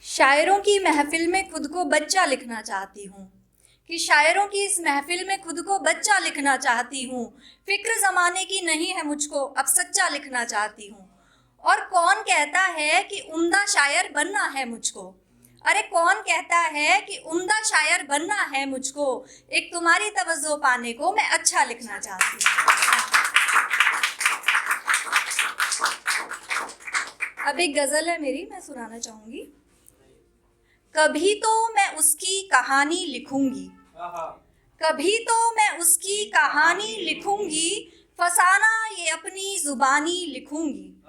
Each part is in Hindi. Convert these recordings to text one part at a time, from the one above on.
शायरों की महफिल में खुद को बच्चा लिखना चाहती हूँ कि शायरों की इस महफिल में खुद को बच्चा लिखना चाहती हूँ। फिक्र ज़माने की नहीं है मुझको, अब सच्चा लिखना चाहती हूँ। और कौन कहता है कि उम्दा शायर बनना है मुझको? अरे कौन कहता है कि उम्दा शायर बनना है मुझको? एक तुम्हारी तवज्जो पाने को मैं अच्छा लिखना चाहती हूँ। अब एक गज़ल है मेरी, मैं सुनाना चाहूँगी। कभी तो मैं उसकी कहानी लिखूंगी, कभी तो मैं उसकी कहानी लिखूंगी, फसाना ये अपनी जुबानी लिखूंगी।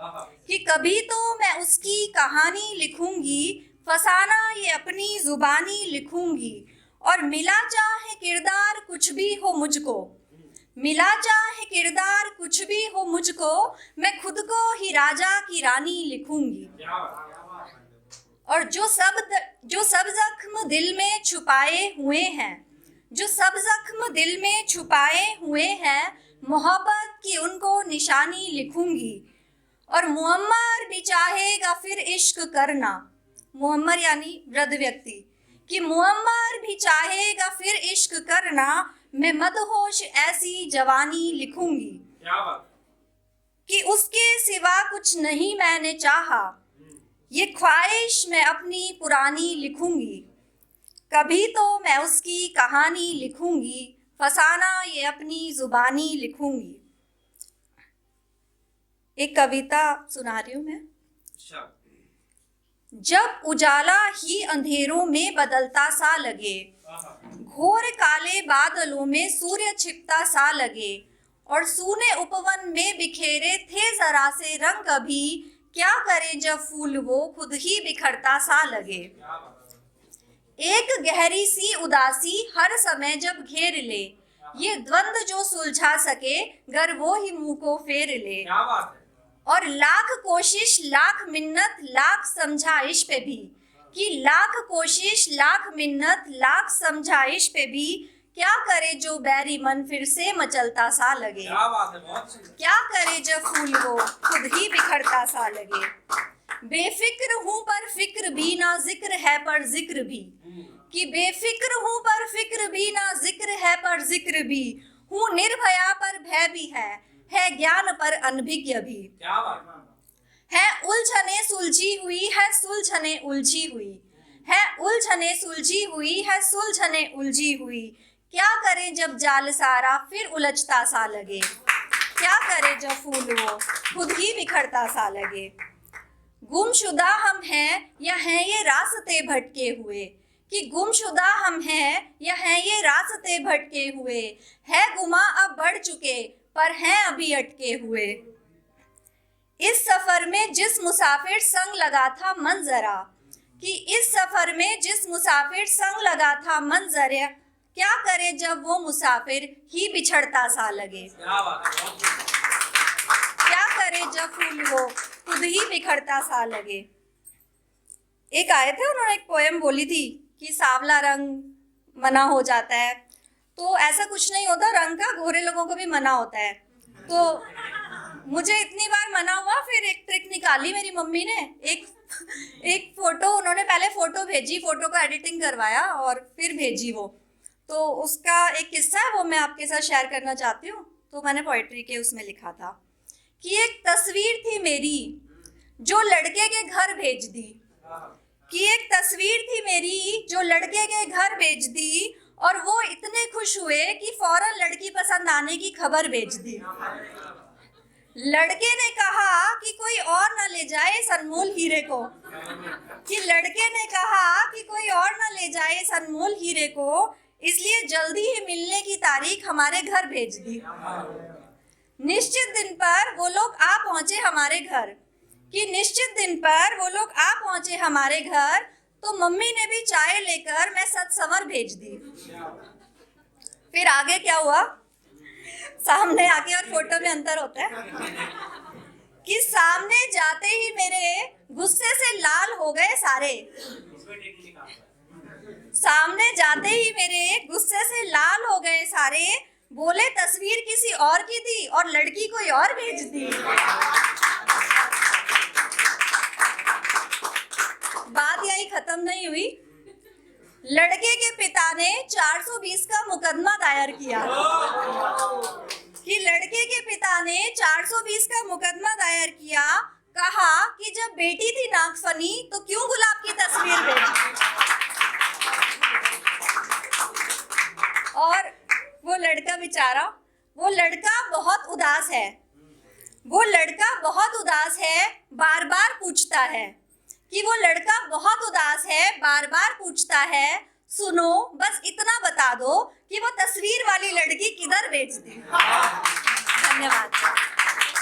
कि कभी तो मैं उसकी कहानी लिखूंगी, फसाना ये अपनी जुबानी लिखूंगी। और मिला चाहे किरदार कुछ भी हो मुझको, मिला चाहे किरदार कुछ भी हो मुझको, मैं खुद को ही राजा की रानी लिखूंगी। और जो सब जख्म दिल में छुपाए हुए हैं, जो सब जख्म दिल में छुपाए हुए हैं, मोहब्बत की उनको निशानी लिखूंगी। और मुअम्मर भी चाहेगा फिर इश्क करना, मुअम्मर यानी वृद्ध व्यक्ति, कि मुअम्मर भी चाहेगा फिर इश्क करना, मैं मदहोश ऐसी जवानी लिखूंगी। कि उसके सिवा कुछ नहीं मैंने चाहा, ये ख्वाहिश मैं अपनी पुरानी लिखूंगी। कभी तो मैं उसकी कहानी लिखूंगी, फसाना ये अपनी जुबानी लिखूंगी। एक कविता सुना रही हूं मैं। जब उजाला ही अंधेरों में बदलता सा लगे, घोर काले बादलों में सूर्य छिपता सा लगे, और सूने उपवन में बिखेरे थे जरा से रंग अभी, क्या करे जब फूल वो खुद ही बिखरता सा लगे। एक गहरी सी उदासी हर समय जब घेर ले, ये द्वंद जो सुलझा सके गर वो ही मुंह को फेर ले। और लाख कोशिश लाख मिन्नत लाख समझाइश पे भी, कि लाख कोशिश लाख मिन्नत लाख समझाइश पे भी, क्या करे जो बैरी मन फिर से मचलता सा लगे। क्या करे जब फूल वो खुद ही बिखरता सा लगे। बेफिक्र हूँ पर फिक्र भी ना जिक्र है पर जिक्र भी, कि बेफिक्र हूँ पर फिक्र भी ना जिक्र है पर जिक्र भी, हूँ निर्भया पर भय भी है ज्ञान पर अनभिज्ञ भी। है उलझने सुलझी हुई है सुलझने उलझी हुई, है उलझने सुलझी हुई है सुलझने उलझी हुई, क्या करे जब जाल सारा फिर उलझता सा लगे। क्या करे जब फूल वो खुद ही बिखरता सा लगे। गुमशुदा हम हैं या हैं ये रास्ते भटके हुए, कि गुमशुदा हम हैं या हैं ये रास्ते भटके हुए, है गुमा अब बढ़ चुके पर हैं अभी अटके हुए। इस सफर में जिस मुसाफिर संग लगा था मंजरा, कि इस सफर में जिस मुसाफिर संग लगा था मंजरा, क्या करे जब वो मुसाफिर ही बिछड़ता सा लगे। क्या करे जब फूल वो खुद ही बिखरता सा लगे। एक आए थे, उन्होंने एक पोएम बोली थी कि सांवला रंग मना हो जाता है, तो ऐसा कुछ नहीं होता, रंग का गोरे लोगों को भी मना होता है। तो मुझे इतनी बार मना हुआ, फिर एक ट्रिक निकाली मेरी मम्मी ने। एक फोटो, उन्होंने पहले फोटो भेजी, फोटो को एडिटिंग करवाया और फिर भेजी वो, तो उसका एक किस्सा है वो मैं आपके साथ शेयर करना चाहती हूँ। तो मैंने पोइट्री के उसमें लिखा था कि एक तस्वीर थी मेरी जो लड़के के घर भेज दी, कि एक तस्वीर थी मेरी जो लड़के के घर भेज दी, और वो इतने खुश हुए कि फौरन लड़की पसंद आने की खबर भेज दी। लड़के ने कहा कि कोई और न ले जाए इस अनमोल हीरे को, कि लड़के ने कहा कि कोई और न ले जाए इस अनमोल हीरे को, इसलिए जल्दी ही मिलने की तारीख हमारे घर भेज दी। निश्चित दिन पर वो लोग आ पहुंचे हमारे घर, कि निश्चित दिन पर वो लोग आ पहुंचे हमारे घर, तो मम्मी ने भी चाय लेकर मैं सत्संवर भेज दी। फिर आगे क्या हुआ, सामने आके और फोटो में अंतर होता है, कि सामने जाते ही मेरे गुस्से से लाल हो गए सारे, सामने जाते ही मेरे गुस्से से लाल हो गए सारे, बोले तस्वीर किसी और की थी और लड़की कोई और भेज दी। बात यही खत्म नहीं हुई। लड़के के पिता ने 420 का मुकदमा दायर किया कि लड़के के पिता ने 420 का मुकदमा दायर किया। कहा कि जब बेटी थी नागफनी तो क्यों गुलाब की तस्वीर भेजी। और वो लड़का बेचारा, वो लड़का बहुत उदास है, वो लड़का बहुत उदास है, बार बार पूछता है कि वो लड़का बहुत उदास है, बार बार पूछता है, सुनो बस इतना बता दो कि वो तस्वीर वाली लड़की किधर भेज दी। धन्यवाद।